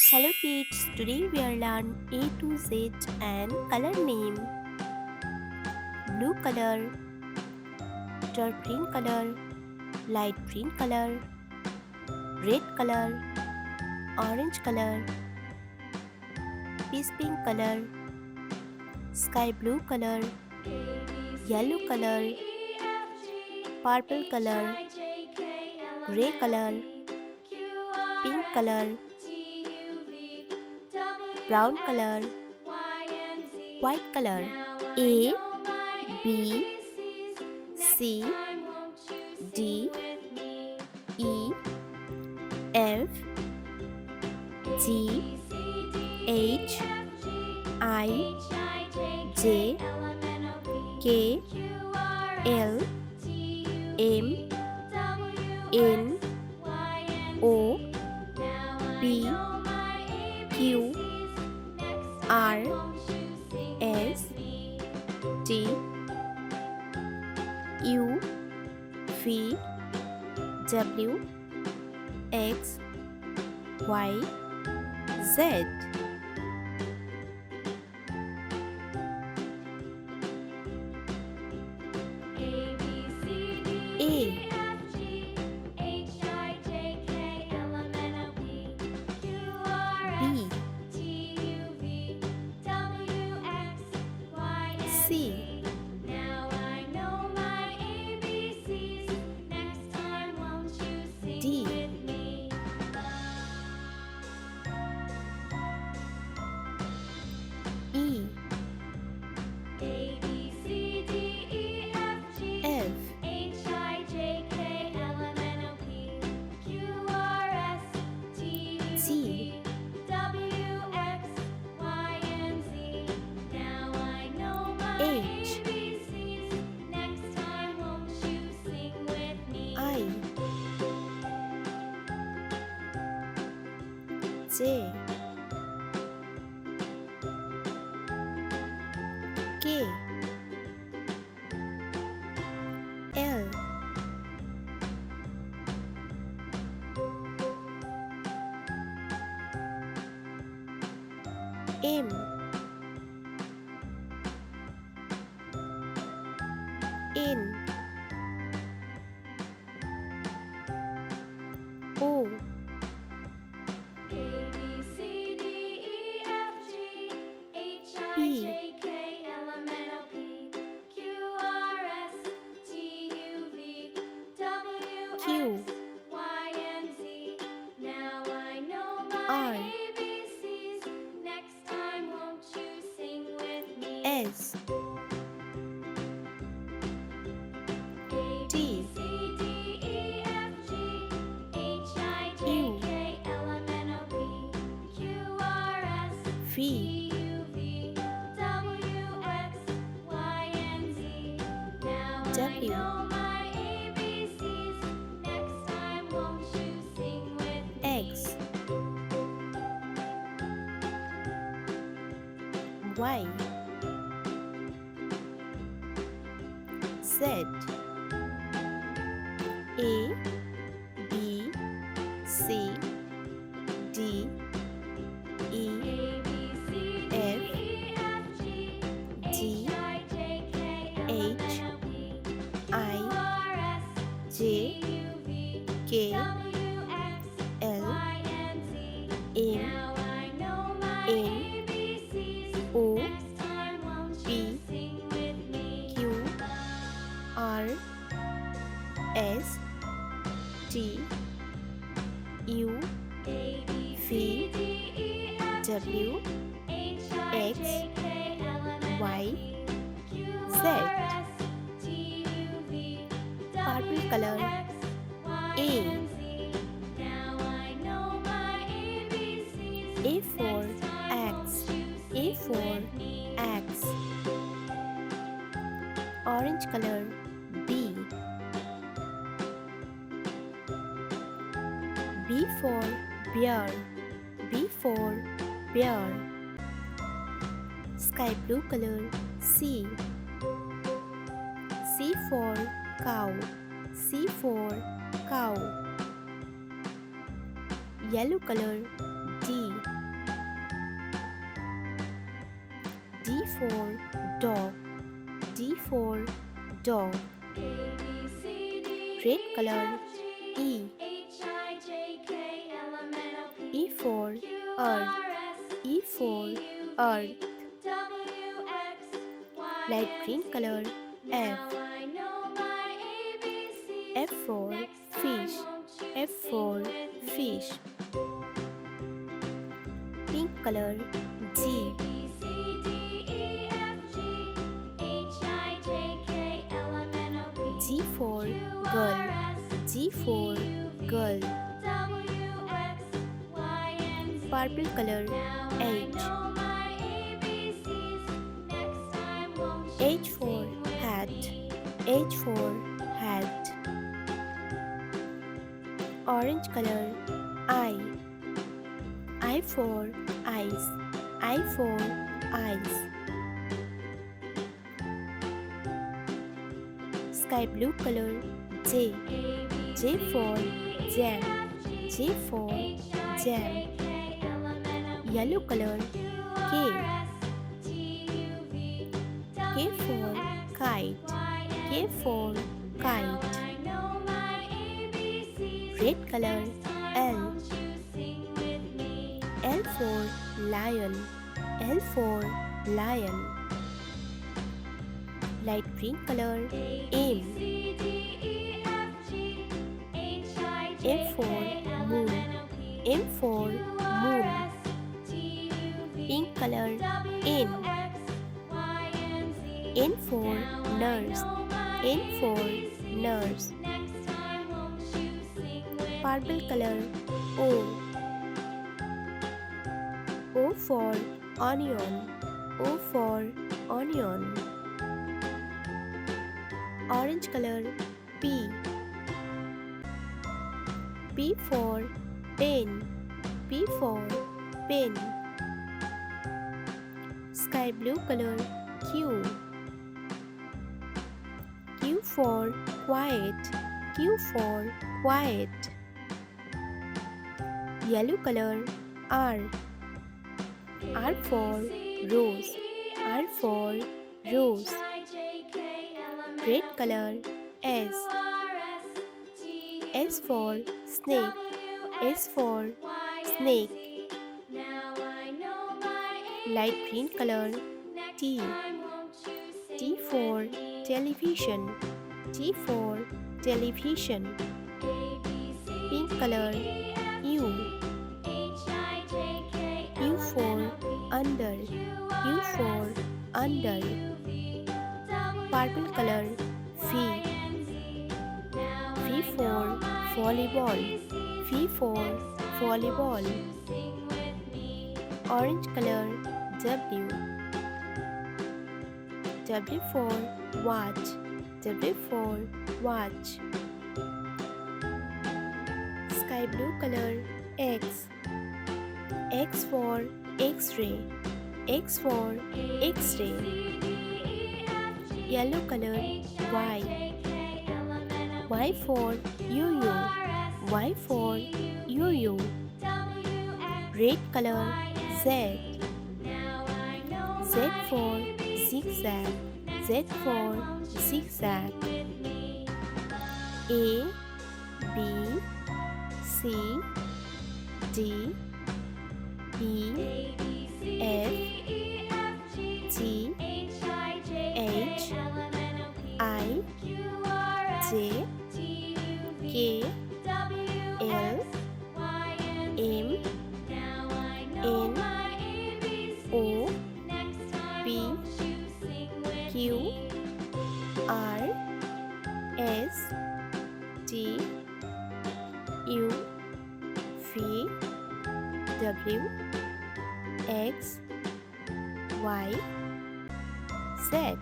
Hello kids, today we are learn A to Z and color name. Blue color, dark green color, light green color, red color, orange color, peach pink color, sky blue color, yellow color, purple color, gray color, pink color, brown color, white color. A, B, C, D, E, F, G, H, I, J, K, L, M, N, O, P, Q, R, S, T, U, V, W, X, Y, Z. A, B, C, D, E, F, G, H, I, J, K, L, M, N, O, P, Q, R, S, T, U, V, W, X, Y, Z, A, B, C, D, E, F, G, H, I, J, K, L, M, N, O, P, Q, R, S, T, U, V, W, X, Y, Z. Purple color. A. A for X. A for X. Orange color. B. B for bear. B for bear. Sky blue color. C. C for cow. C for cow. Yellow color. D. for dog. D for dog. Red color. E. E for earth. E for earth. Light green color. F. F for fish. F for fish. Pink color. G. G for girl. G for girl. Purple color. H. H for hat. H for hat. Orange color. I. I for eyes. I for eyes. Sky blue color. J. J for jam. J for jam. Yellow color. K. K for kite. K for kite. Red color. L. L for lion. L for lion. Light green color. M. M for moon. M for moon. Pink color. N. N for nurse. N for nurse. Purple color. O. O for onion. O for onion. Orange color. P. P for pen. P for pen. Sky blue color. Q. Q for quiet. Q for quiet. Yellow color. R. R for rose. R for rose. Red color. S. S for snake. S for snake. Light green color. T. T for television. T for television. Pink color. U. U for under. U for under. Purple color. V. V for volleyball. V for volleyball. Orange color. W. W for watch. W for watch. Sky blue color. X. X for X-ray. X for X-ray. Yellow color. Y. Y for yo-yo. Y for yo-yo. Red color. Z. Z for zigzag. Z for zigzag. A, B, C, D, E, F, G, H, I, J, K, L, M, N, O, P, Q, R, S, T, U, V, W, X, Y, Z.